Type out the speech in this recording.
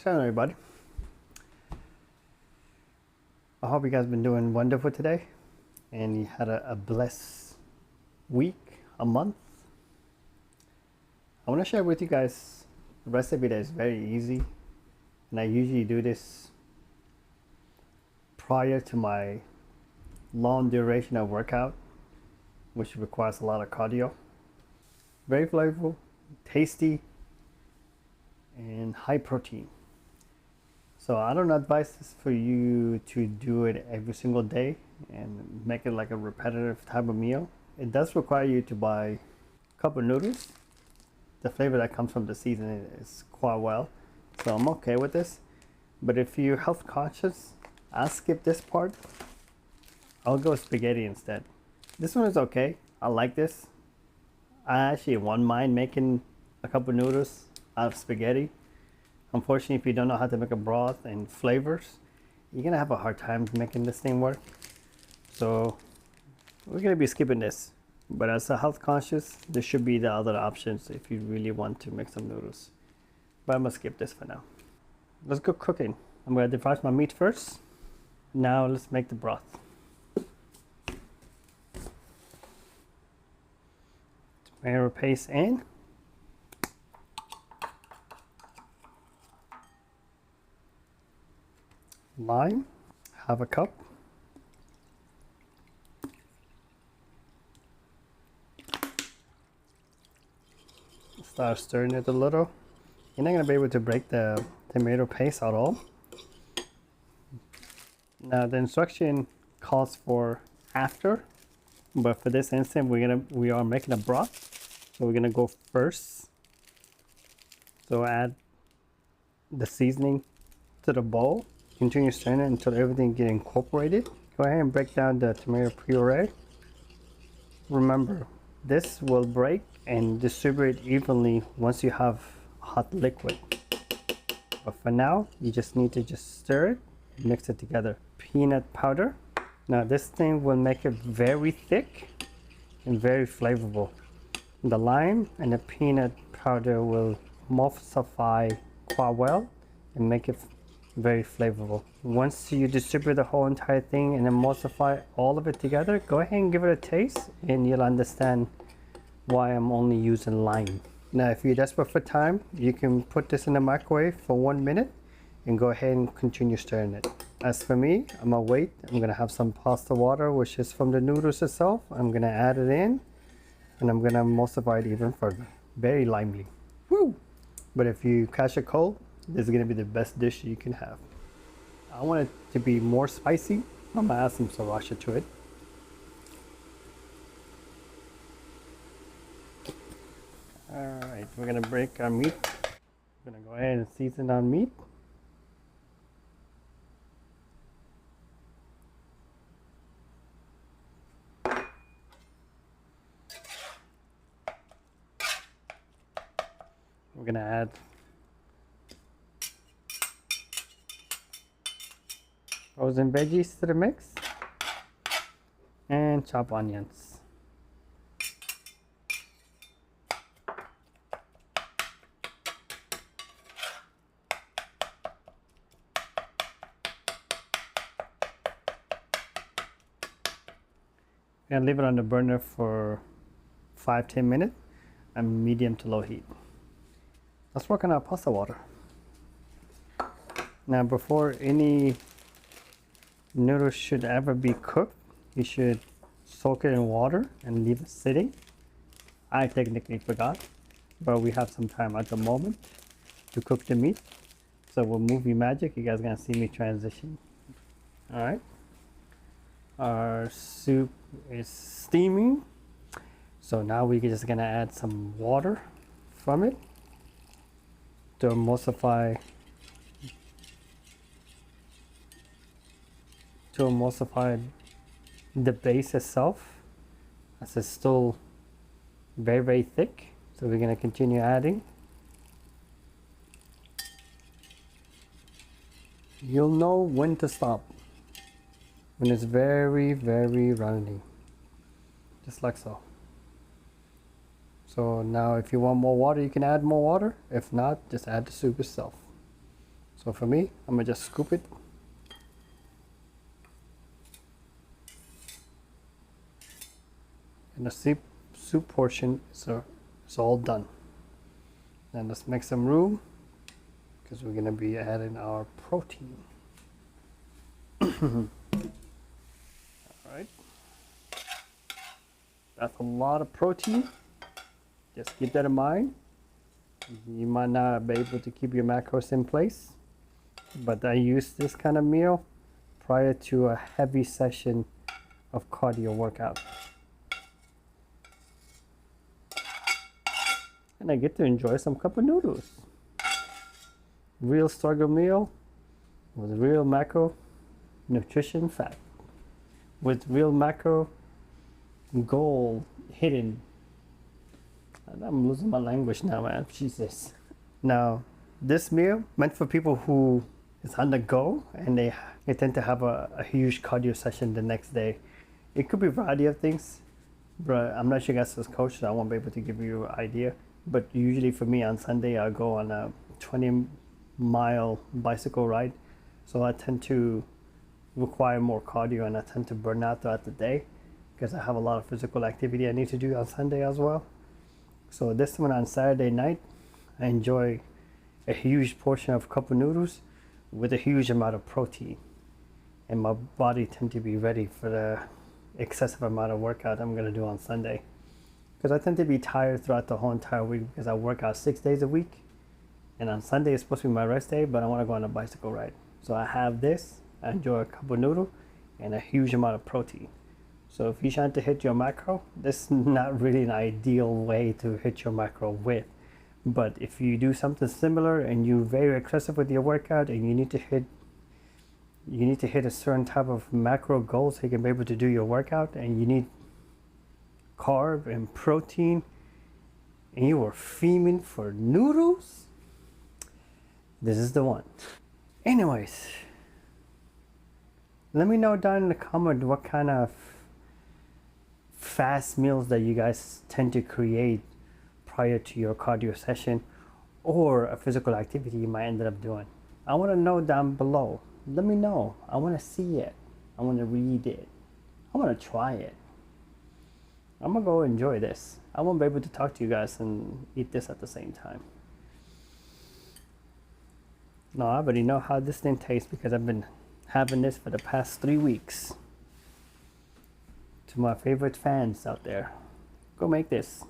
Hello everybody. I hope you guys been doing wonderful today and you had a blessed week, a month. I want to share with you guys a recipe that is very easy, and I usually do this prior to my long duration of workout, which requires a lot of cardio. Very flavorful, tasty, and high protein. So I don't advise this for you to do it every single day and make it like a repetitive type of meal. It does require you to buy a cup of noodles. The flavor that comes from the seasoning is quite well, so I'm okay with this. But if you're health conscious, I'll skip this part. I'll go spaghetti instead. This one is okay. I like this. I actually wouldn't mind making a cup of noodles out of spaghetti. Unfortunately, if you don't know how to make a broth and flavors, you're gonna have a hard time making this thing work. So we're gonna be skipping this. But as a health conscious, there should be the other options if you really want to make some noodles. But I'm gonna skip this for now. Let's go cooking. I'm gonna defrost my meat first. Now let's make the broth. Tomato paste in. Lime, half a cup. Start stirring it a little. You're not going to be able to break the tomato paste at all. Now the instruction calls for after, but for this instance we are making a broth. So we're gonna go first. So add the seasoning to the bowl. Continue stirring it until everything gets incorporated. Go ahead and break down the tomato puree. Remember, this will break and distribute evenly once you have hot liquid. But for now, you just need to just stir it, mix it together. Peanut powder. Now this thing will make it very thick and very flavorful. The lime and the peanut powder will emulsify quite well and make it very flavorful. Once you distribute the whole entire thing and emulsify all of it together, go ahead and give it a taste and you'll understand why I'm only using lime. Now if you're desperate for time, you can put this in the microwave for 1 minute and go ahead and continue stirring it. As for me, I'm gonna wait. I'm gonna have some pasta water, which is from the noodles itself. I'm gonna add it in and I'm gonna emulsify it even further. Very limely. Woo! But if you catch a cold, this is gonna be the best dish you can have. I want it to be more spicy. I'm gonna add some sriracha to it. Alright, we're gonna break our meat. We're gonna go ahead and season our meat. We're gonna add frozen veggies to the mix and chop onions. And leave it on the burner for 5-10 minutes and medium to low heat. Let's work on our pasta water. Now before any noodles should ever be cooked, you should soak it in water and leave it sitting. I technically forgot, but we have some time at the moment to cook the meat. So with movie magic, you guys are gonna see me transition. All right. Our soup is steaming. So now we're just gonna add some water from it to emulsify the base itself, as it's still very thick. So we're going to continue adding. You'll know when to stop when it's very runny, just like so. So now if you want more water, you can add more water. If not, just add the soup itself. So So for me, I'm gonna just scoop it. And the soup portion is all done. Then let's make some room because we're gonna be adding our protein. All right, that's a lot of protein. Just keep that in mind. You might not be able to keep your macros in place, but I use this kind of meal prior to a heavy session of cardio workout. And I get to enjoy some cup of noodles. Real struggle meal with real macro nutrition fat. With real macro goal hidden. And I'm losing my language now, man. Jesus. Now, this meal meant for people who is on the go and they tend to have a huge cardio session the next day. It could be a variety of things, but I'm not sure you guys as coach, so I won't be able to give you an idea. But usually for me on Sunday, I'll go on a 20-mile bicycle ride. So I tend to require more cardio and I tend to burn out throughout the day because I have a lot of physical activity I need to do on Sunday as well. So this one on Saturday night, I enjoy a huge portion of cup of noodles with a huge amount of protein. And my body tend to be ready for the excessive amount of workout I'm gonna do on Sunday. Because I tend to be tired throughout the whole entire week because I work out 6 days a week. And on Sunday is supposed to be my rest day, but I want to go on a bicycle ride. So I have this, I enjoy a cup of noodle and a huge amount of protein. So if you're trying to hit your macro, this is not really an ideal way to hit your macro with. But if you do something similar and you're very aggressive with your workout and you need to hit a certain type of macro goal so you can be able to do your workout, and you need carb and protein, and you are fiending for noodles, this is the one. Anyways, let me know down in the comment what kind of fast meals that you guys tend to create prior to your cardio session or a physical activity you might end up doing. I want to know down below. Let me know. I want to see it. I want to read it. I want to try it. I'm gonna go enjoy this. I won't be able to talk to you guys and eat this at the same time. No, I already know how this thing tastes because I've been having this for the past 3 weeks. To my favorite fans out there, go make this.